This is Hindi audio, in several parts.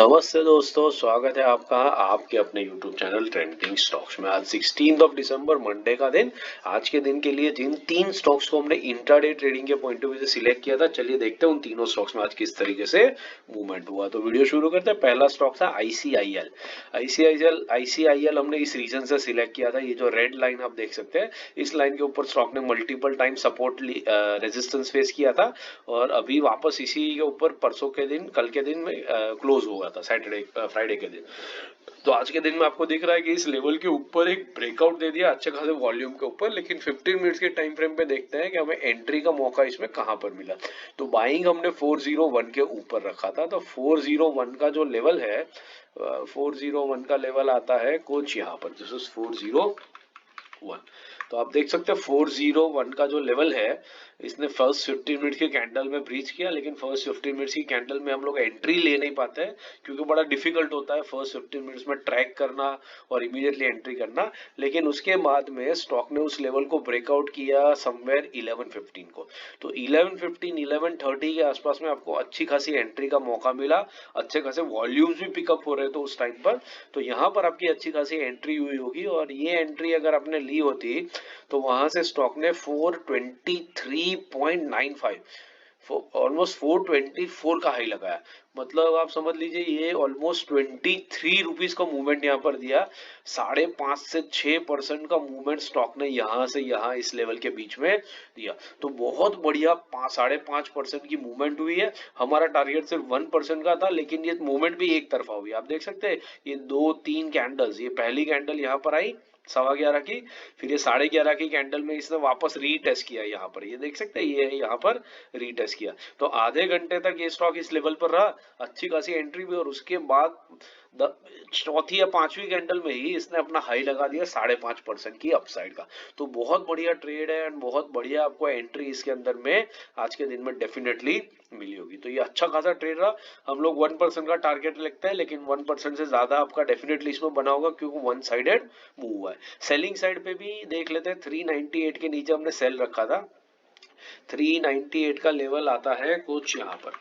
नमस्ते दोस्तों, स्वागत है आपका आपके अपने YouTube चैनल ट्रेंडिंग स्टॉक्स में। आज 16 दिसंबर मंडे का दिन। आज के दिन के लिए जिन तीन स्टॉक्स को हमने इंट्राडे ट्रेडिंग के पॉइंट ऑफ व्यू से सिलेक्ट किया था, चलिए देखते हैं उन तीनों स्टॉक्स में आज किस तरीके से मूवमेंट हुआ। तो वीडियो शुरू करते हैं। पहला स्टॉक था ICIL। ICIL हमने इस रीजन से सिलेक्ट किया था। ये जो रेड लाइन आप देख सकते हैं, इस लाइन के ऊपर स्टॉक ने multiple time support resistance face किया था और अभी वापस इसी के ऊपर परसों के दिन, कल के दिन में क्लोज हुआ था, सैटरडे फ्राइडे के दिन। तो आज के दिन में आपको दिख रहा है कि इस लेवल के ऊपर एक ब्रेकआउट दे दिया अच्छे खासे वॉल्यूम के ऊपर, लेकिन 15 मिनट्स के टाइम फ्रेम पे देखते हैं कि हमें एंट्री का मौका इसमें कहां पर मिला। तो बाइंग हमने 401 के ऊपर रखा था। तो 401 का जो लेवल है, 401 का लेवल आता है कुछ यहाँ पर, दिस इज 401। तो आप देख सकते हैं 401 का जो लेवल है, इसने फर्स्ट 15 मिनट के कैंडल में ब्रीच किया, लेकिन फर्स्ट 15 मिनट्स की कैंडल में हम लोग एंट्री ले नहीं पाते हैं क्योंकि बड़ा डिफिकल्ट होता है फर्स्ट 15 मिनट्स में ट्रैक करना और इमीडिएटली एंट्री करना। लेकिन उसके बाद में स्टॉक ने उस लेवल को ब्रेकआउट किया समवेयर 11:15 को। तो 11:15 11:30 के आसपास में आपको अच्छी खासी एंट्री का मौका मिला। अच्छे खासे वॉल्यूम्स भी पिकअप हो रहे थे उस टाइम पर। तो यहाँ पर आपकी अच्छी खासी एंट्री हुई होगी और ये एंट्री अगर आपने ली होती तो वहां से स्टॉक ने 423.95 ऑलमोस्ट 424 का हाई लगाया। मतलब आप समझ लीजिए ये ऑलमोस्ट 23 रुपीज का मूवमेंट यहाँ पर दिया। 5.5 से 6% का मूवमेंट स्टॉक ने यहाँ से यहाँ इस लेवल के बीच में दिया। तो बहुत बढ़िया 5.5% की मूवमेंट हुई है। हमारा टारगेट सिर्फ 1% का था, लेकिन ये मूवमेंट भी एक तरफा हुई। आप देख सकते हैं ये 2-3 कैंडल्स, ये पहली कैंडल यहाँ पर आई 11:15 की, फिर ये 11:30 की कैंडल में इसने वापस रीटेस्ट किया। यहाँ पर ये देख सकते हैं, ये यहाँ पर रीटेस्ट किया। तो आधे घंटे तक ये स्टॉक इस लेवल पर रहा, अच्छी खासी एंट्री भी, और उसके बाद चौथी या पांचवी कैंडल में ही इसने अपना हाई लगा दिया 5.5% की अपसाइड का। तो बहुत बढ़िया ट्रेड है एंड बहुत बढ़िया आपको एंट्री इसके अंदर में आज के दिन में डेफिनेटली मिली होगी। तो ये अच्छा खासा ट्रेड रहा। हम लोग 1% का टारगेट रखते हैं, लेकिन 1% से ज्यादा आपका डेफिनेटली इसमें बना होगा क्योंकि वन साइडेड मूव हुआ है। सेलिंग साइड पे भी देख लेते हैं, 398 के नीचे हमने सेल रखा था। 398 का लेवल आता है कुछ यहाँ पर,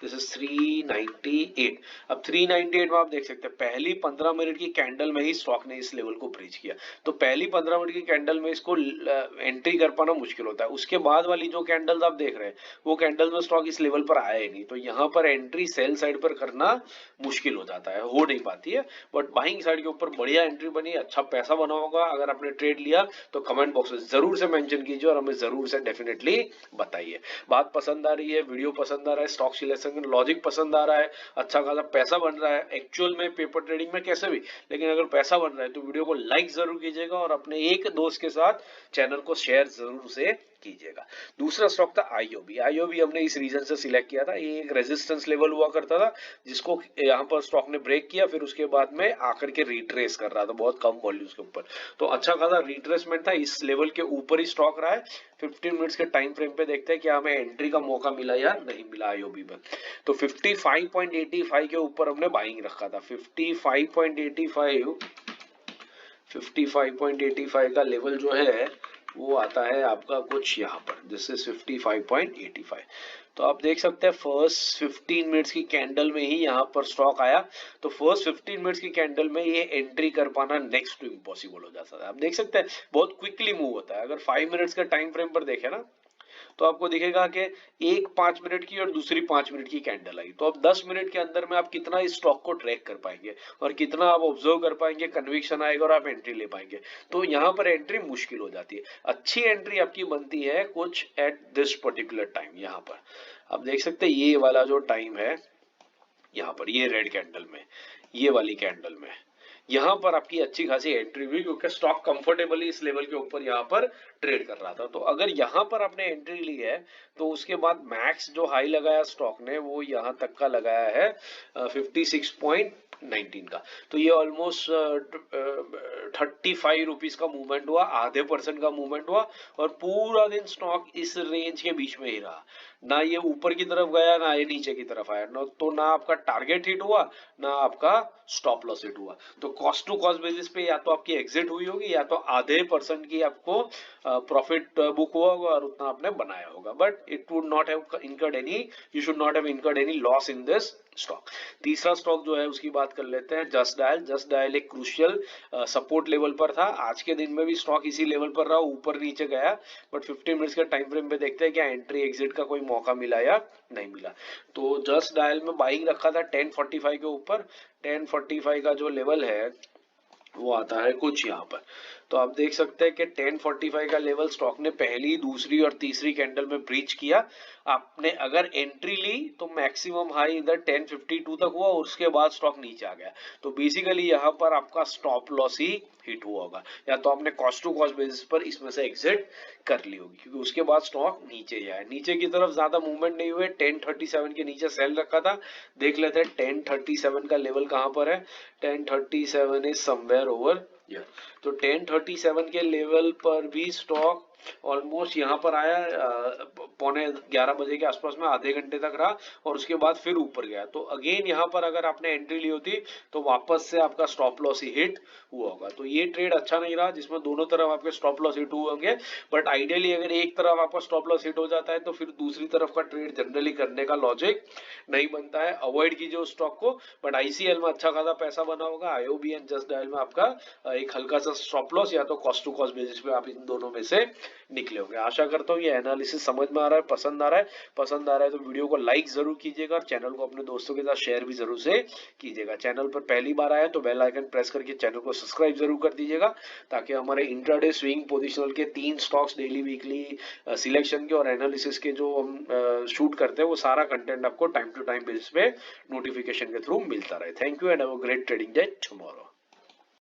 दिस इज 398। अब 398 में आप देख सकते हैं पहली 15 मिनट की कैंडल में ही स्टॉक ने इस लेवल को ब्रीच किया। तो पहली 15 मिनट की कैंडल में इसको एंट्री कर पाना मुश्किल होता है। उसके बाद वाली जो कैंडल्स आप देख रहे हैं वो कैंडल में स्टॉक इस लेवल पर आया ही नहीं। तो यहाँ पर एंट्री सेल साइड पर करना मुश्किल हो जाता है, हो नहीं पाती है। बट बाइंग साइड के ऊपर बढ़िया एंट्री बनी, अच्छा पैसा बना होगा। अगर आपने ट्रेड लिया तो कमेंट बॉक्स में जरूर से मेंशन कीजिए और हमें जरूर से डेफिनेटली बताइए। बात पसंद आ रही है, वीडियो पसंद आ रहा है, स्टॉक सिलेक्शन का लॉजिक पसंद आ रहा है, अच्छा खासा पैसा बन रहा है एक्चुअल में पेपर ट्रेडिंग में कैसे भी, लेकिन अगर पैसा बन रहा है तो वीडियो को लाइक जरूर कीजिएगा और अपने एक दोस्त के साथ चैनल को शेयर जरूर से कीजिएगा। दूसरा स्टॉक था आईओबी। आईओबी हमने इस रीजन से सिलेक्ट किया था। ये एक रेजिस्टेंस लेवल हुआ करता था जिसको यहाँ पर स्टॉक ने ब्रेक किया, फिर उसके बाद में आकर के रिट्रेस कर रहा था बहुत कम वॉल्यूम्स के ऊपर। तो अच्छा खासा रिट्रेसमेंट था, इस लेवल के ऊपर ही स्टॉक रहा है। 15 मिनट्स के टाइम फ्रेम पे देखते हैं कि हमें एंट्री का मौका मिला या नहीं मिला आईओबी में। तो 55.85 के ऊपर हमने बाइंग रखा था। 55.85 का लेवल जो है वो आता है आपका कुछ यहाँ पर, दिस इज 55.85। तो आप देख सकते हैं फर्स्ट 15 मिनट्स की कैंडल में ही यहाँ पर स्टॉक आया। तो फर्स्ट 15 मिनट्स की कैंडल में ये एंट्री कर पाना नेक्स्ट टू इम्पॉसिबल हो जाता है। आप देख सकते हैं बहुत क्विकली मूव होता है। अगर 5 मिनट्स का टाइम फ्रेम पर देखें ना तो आपको दिखेगा कि एक 5 मिनट की और दूसरी 5 मिनट की कैंडल आई। तो अब 10 मिनट के अंदर में आप कितना इस स्टॉक को ट्रैक कर पाएंगे और कितना आप ऑब्जर्व कर पाएंगे, कन्विक्शन आएगा और आप एंट्री ले पाएंगे। तो यहाँ पर एंट्री मुश्किल हो जाती है। अच्छी एंट्री आपकी बनती है कुछ एट दिस पर्टिकुलर टाइम। यहाँ पर आप देख सकते हैं ये वाला जो टाइम है, यहाँ पर ये रेड कैंडल में, ये वाली कैंडल में, यहाँ पर आपकी अच्छी खासी एंट्री हुई क्योंकि स्टॉक कंफर्टेबली इस लेवल के ऊपर यहाँ पर ट्रेड कर रहा था। तो अगर यहाँ पर आपने एंट्री ली है तो उसके बाद मैक्स जो हाई लगाया स्टॉक ने वो यहाँ तक का लगाया है 56.19 का। तो ये ऑलमोस्ट 35 रुपीज का मूवमेंट हुआ, आधे % का मूवमेंट हुआ और पूरा दिन स्टॉक इस रेंज के बीच में ही रहा। ना ये ऊपर की तरफ गया ना ये नीचे की तरफ आया, ना तो ना आपका टारगेट हिट हुआ ना आपका स्टॉप लॉस हिट हुआ। तो कॉस्ट टू कॉस्ट बेसिस पे या तो आपकी एग्जिट हुई होगी या तो आधे परसेंट की आपको प्रॉफिट बुक हुआ होगा और उतना आपने बनाया होगा, but it would not have incurred any, you should not have incurred any loss in this stock. तीसरा स्टॉक जो है उसकी बात कर लेते हैं, जस्ट डायल। जस्ट डायल एक क्रूशियल सपोर्ट लेवल पर था, आज के दिन में भी स्टॉक इसी लेवल पर रहा, ऊपर नीचे गया, बट 15 मिनट्स के टाइम फ्रेम पे देखते हैं क्या एंट्री एग्जिट का कोई मौका मिला या नहीं मिला। तो जस्ट डायल में बाइंग रखा था 1045 के ऊपर, 1045 का जो लेवल है वो आता है कुछ यहाँ पर। तो आप देख सकते हैं कि 1045 का लेवल स्टॉक ने पहली, दूसरी और तीसरी कैंडल में ब्रीच किया। आपने अगर एंट्री ली तो मैक्सिमम हाई इधर 1052 तक हुआ और उसके बाद स्टॉक नीचे आ गया। तो बेसिकली यहाँ पर आपका स्टॉप लॉस ही हिट हुआ होगा, या तो आपने कॉस्ट टू कॉस्ट बेसिस पर इसमें से एग्जिट कर ली होगी, क्योंकि उसके बाद स्टॉक नीचे ही आया। नीचे की तरफ ज्यादा मूवमेंट नहीं हुए, 1037 के नीचे सेल रखा था। देख लेते हैं 1037 का लेवल कहाँ पर है। 1037 इज समवेयर ओवर हियर। तो 1037 के लेवल पर भी स्टॉक ऑलमोस्ट यहाँ पर आया, 11:15 के आसपास में आधे घंटे तक रहा और उसके बाद फिर ऊपर गया। तो अगेन यहाँ पर अगर आपने एंट्री ली होती तो वापस से आपका स्टॉप लॉस ही हिट हुआ होगा। तो ये ट्रेड अच्छा नहीं रहा जिसमें दोनों तरफ आपके स्टॉप लॉस हिट हुए होंगे, बट आइडियली अगर एक तरफ आपका स्टॉप लॉस हिट हो जाता है तो फिर दूसरी तरफ का ट्रेड जनरली करने का लॉजिक नहीं बनता है, अवॉइड कीजिए उस स्टॉक को। बट आईसीएल में अच्छा खासा पैसा बना होगा, आईओबी एंड जस्ट डायल में आपका एक हल्का सा स्टॉप लॉस या तो कॉस्ट टू कॉस्ट बेसिस पे आप इन दोनों में से निकले होंगे। आशा करता हूँ ये एनालिसिस समझ में आ रहा है, पसंद आ रहा है। पसंद आ रहा है तो वीडियो को लाइक जरूर कीजिएगा और चैनल को अपने दोस्तों के साथ शेयर भी जरूर से कीजिएगा। चैनल पर पहली बार आया तो बेल आइकन प्रेस करके चैनल को सब्सक्राइब जरूर कर दीजिएगा, ताकि हमारे इंट्राडे स्विंग पोजिशनल के 3 स्टॉक्स डेली वीकली सिलेक्शन के और एनालिसिस के जो हम शूट करते हैं वो सारा कंटेंट आपको टाइम टू टाइम बेसिस पे नोटिफिकेशन के थ्रू मिलता रहे। Thank you and have a great trading day tomorrow.